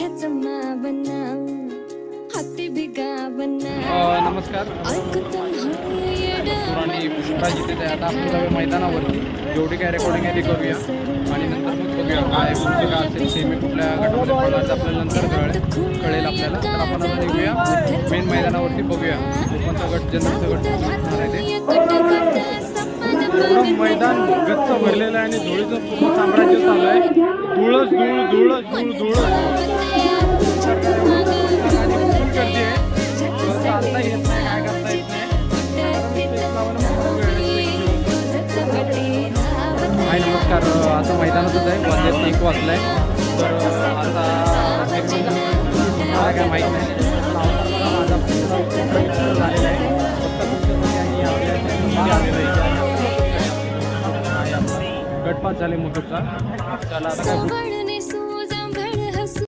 नमस्कार पुराणी पुष्पराज इथे आता आपण जाऊया मैदानावरती. जेवढी काय रेकॉर्डिंग आहे ती करूया आणि नंतर मग बघूया काय पुढचं काय असेल. सेमी कुठल्या गटामध्ये पडणार आपल्याला नंतर कळेल आपल्याला. तर आपण आता निघूया मेन मैदानावरती, बघूया कोणता गट जनरलचा गट होणार आहे ते. एवढं मैदान गच्च भरलेलं आहे आणि धुळीचं पूर्ण साम्राज्य चालू आहे. धुळच धूळ धुळच धूळ धुळ गर्दी आहे. चालता येत नाही, काय करता येत नाही. हाय नमस्कार, आता मैदानातच आहे. वाजले 1 वाजलाय. तर आता काय माहीत नाही. झालेला आहे. गटपात झाले मोठा. त्याला आता काय